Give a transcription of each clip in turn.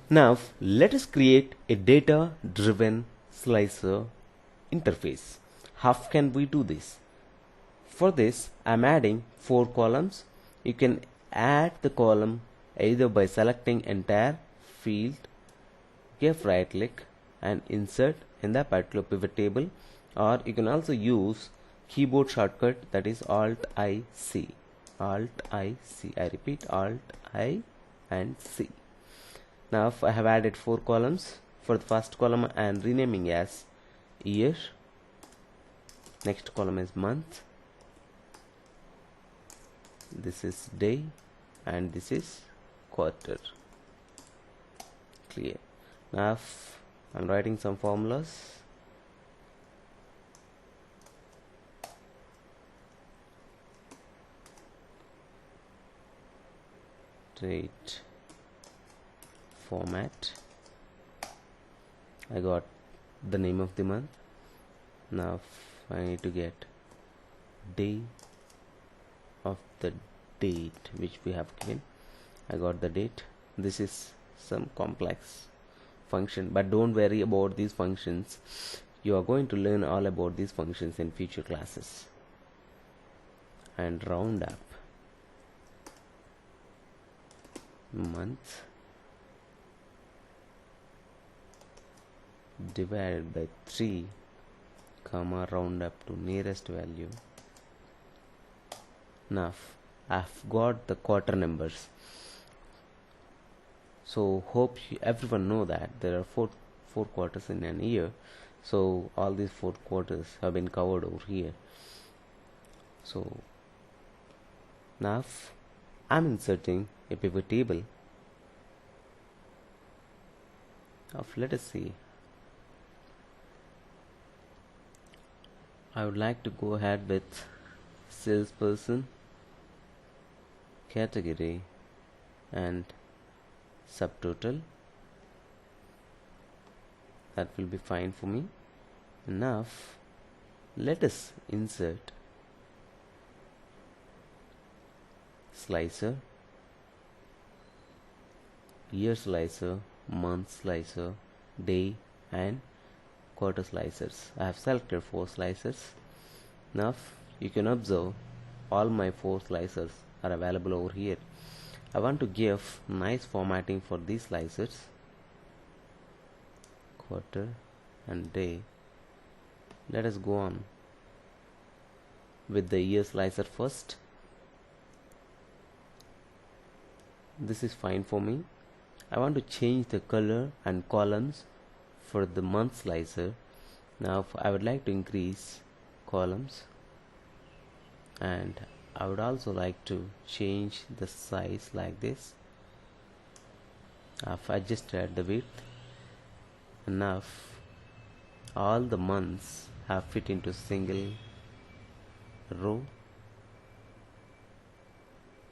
Now let us create a data driven slicer interface. How can we do this? For this I'm adding 4 columns. You can add the column either by selecting entire field, give right click and insert in the particular pivot table, or you can also use keyboard shortcut, that is Alt I C. Alt I C. I repeat, Alt I and C. Now I have added 4 columns. For the first column I am renaming as year, next column is month, this is day, and this is quarter. Clear. Now I'm writing some formulas. Date format. I got the name of the month. Now I need to get day of the date which we have given. I got the date. This is some complex function, but don't worry about these functions. You are going to learn all about these functions in future classes. And round up month divided by 3 comma round up to nearest value. Now I've got the quarter numbers. So hope everyone know that there are four quarters in an year. So all these 4 quarters have been covered over here. So now I'm inserting a pivot table of, let us see, I would like to go ahead with salesperson, category and subtotal. That will be fine for me. Now let us insert slicer, year slicer, month slicer, day and quarter slicers. I have selected 4 slicers. Now you can observe all my 4 slicers are available over here. I want to give nice formatting for these slicers, quarter and day. Let us go on with the year slicer first. This is fine for me. I want to change the color and columns for the month slicer. Now I would like to increase columns, and I would also like to change the size like this. I've adjusted the width. Enough. All the months have fit into single row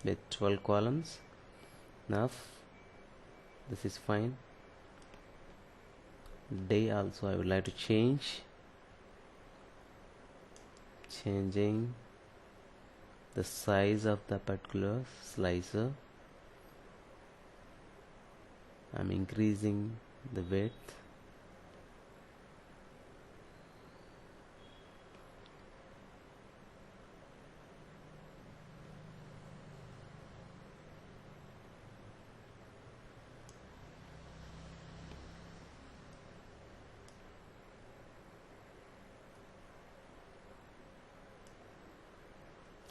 with 12 columns. Now this is fine. Day also I would like to change, changing the size of the particular slicer. I'm increasing the width.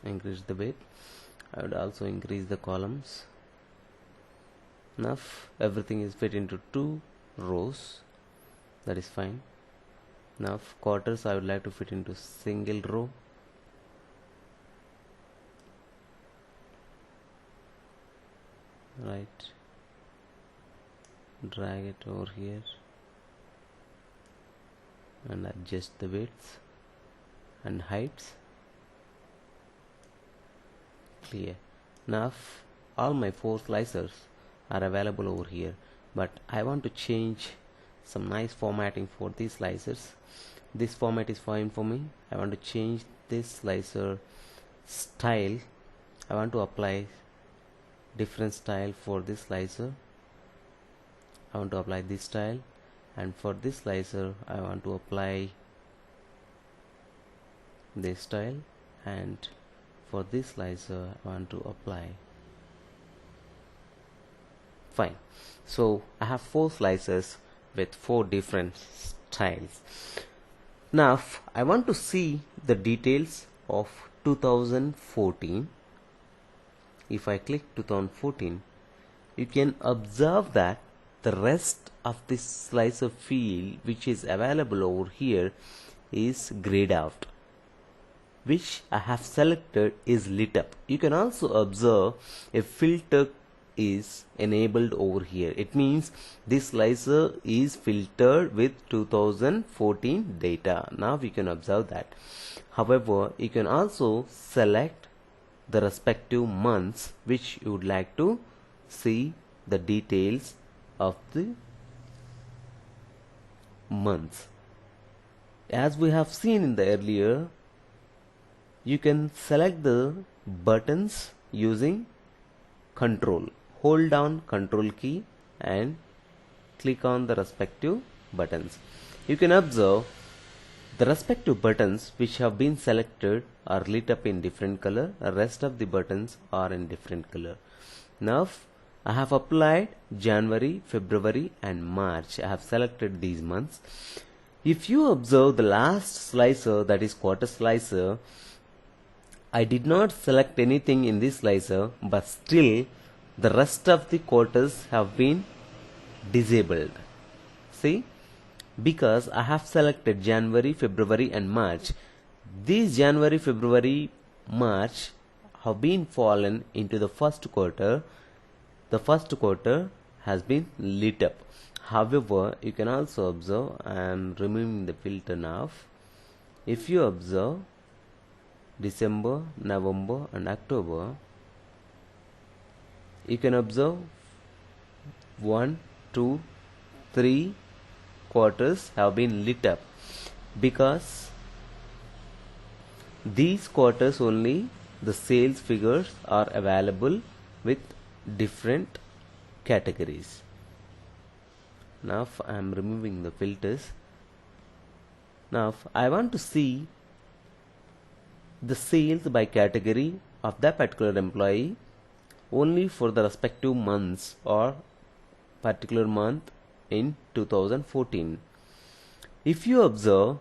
Increase the width. I would also increase the columns. Enough. Everything is fit into 2 rows. That is fine. Now quarters I would like to fit into single row. Right. Drag it over here and adjust the width and heights. Clear. Now all my 4 slicers are available over here, but I want to change some nice formatting for these slicers. This format is fine for me. I want to change this slicer style. I want to apply different style for this slicer. I want to apply this style, and for this slicer I want to apply this style, and for this slicer I want to apply. Fine. So I have 4 slicers with 4 different styles. Now I want to see the details of 2014. If I click 2014, you can observe that the rest of this slicer field which is available over here is grayed out, which I have selected is lit up. You can also observe a filter is enabled over here. It means this slicer is filtered with 2014 data. Now we can observe that. However, you can also select the respective months which you would like to see the details of the months. As we have seen in the earlier, you can select the buttons using control. Hold down control key and click on the respective buttons. You can observe the respective buttons which have been selected are lit up in different color. The rest of the buttons are in different color. Now I have applied January, February and March. I have selected these months. If you observe the last slicer, that is quarter slicer, I did not select anything in this slicer, but still the rest of the quarters have been disabled. See, because I have selected January, February and March. These January, February, March have been fallen into the first quarter. The first quarter has been lit up. However, you can also observe, I am removing the filter now. If you observe December, November and October, you can observe 1, 2, 3 quarters have been lit up, because these quarters only the sales figures are available with different categories. Now I am removing the filters. Now I want to see the sales by category of that particular employee only for the respective months or particular month in 2014. If you observe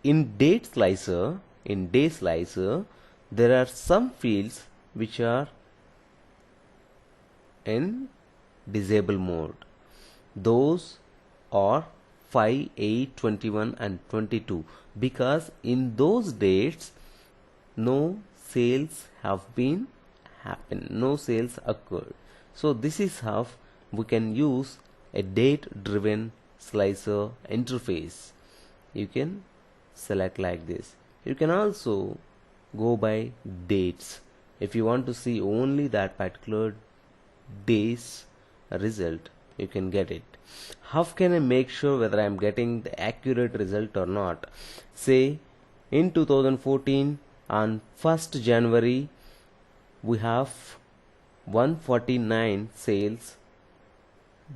in day slicer, there are some fields which are in disable mode. Those are 5, 8, 21 and 22, because in those dates no sales have been happened, no sales occurred. So this is how we can use a date driven slicer interface. You can select like this. You can also go by dates. If you want to see only that particular day's result, you can get it. How can I make sure whether I am getting the accurate result or not? Say in 2014 on 1st January we have 149 sales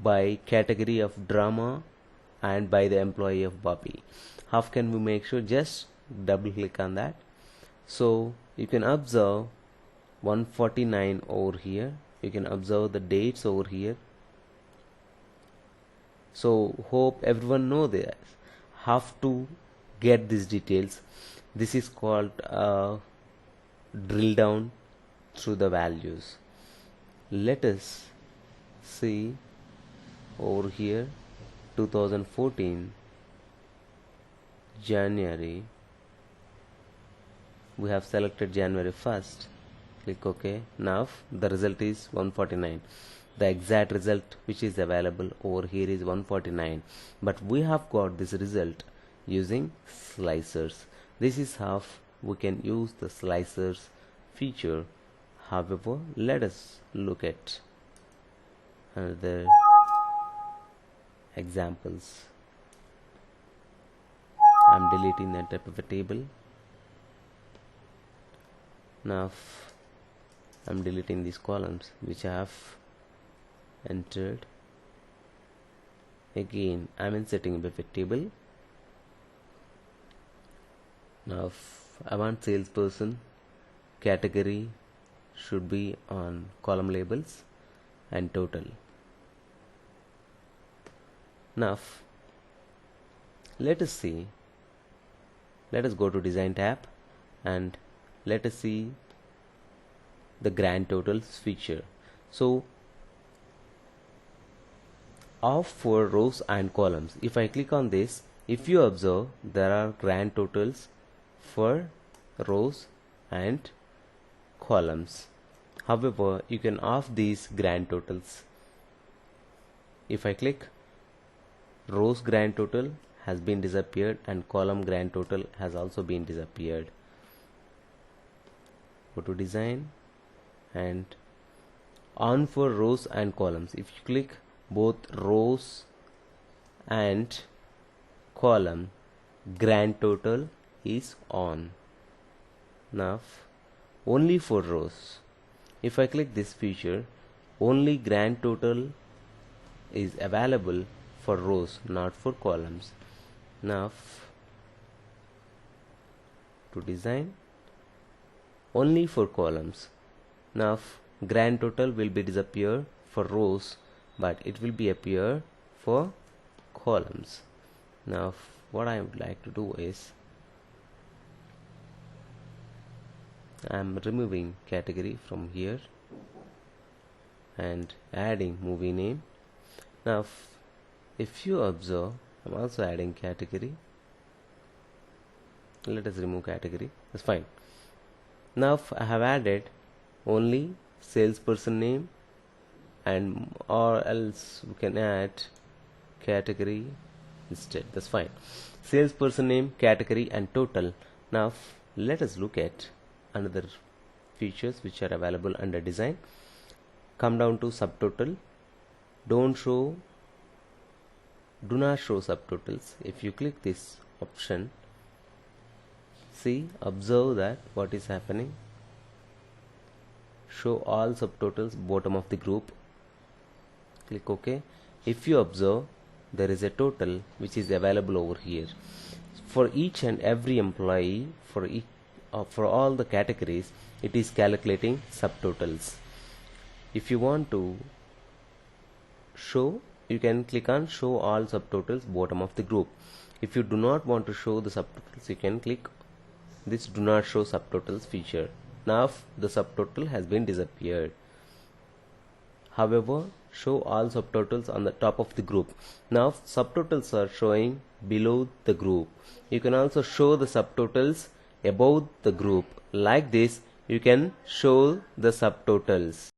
by category of drama and by the employee of Bobby. How can we make sure? Just double click on that. So you can observe 149 over here. You can observe the dates over here. So hope everyone know this, how to get these details. This is called drill down through the values. Let us see over here 2014 January. We have selected January 1st. Click OK. Now the result is 149. The exact result which is available over here is 149, but we have got this result using slicers. This is how we can use the slicers feature. However, let us look at another examples. I'm deleting the entire pivot table. Now I'm deleting these columns which I have entered. Again I'm inserting a pivot table. Now I want salesperson category should be on column labels and total. Now let us go to design tab and let us see the grand totals feature. So of for rows and columns, if I click on this, if you observe, there are grand totals for rows and columns. However, you can off these grand totals. If I click, rows grand total has been disappeared and column grand total has also been disappeared. Go to design and on for rows and columns. If you click, both rows and column grand total is on. Now only for rows, if I click this feature, only grand total is available for rows, not for columns. Now to design, only for columns. Now grand total will be disappear for rows, but it will be appear for columns. Now what I would like to do is, I am removing category from here and adding movie name. Now if you observe, I am also adding category. Let us remove category, that's fine. Now I have added only salesperson name, and or else we can add category instead, that's fine. Salesperson name, category and total. Now let us look at another features which are available under design. Come down to subtotal. Do not show subtotals. If you click this option, see, observe that what is happening. Show all subtotals bottom of the group. Click OK. If you observe, there is a total which is available over here for each and every employee. For all the categories, it is calculating subtotals. If you want to show, you can click on show all subtotals bottom of the group. If you do not want to show the subtotals, you can click this do not show subtotals feature. Now the subtotal has been disappeared. However, show all subtotals on the top of the group. Now subtotals are showing below the group. You can also show the subtotals above the group. Like this, you can show the subtotals.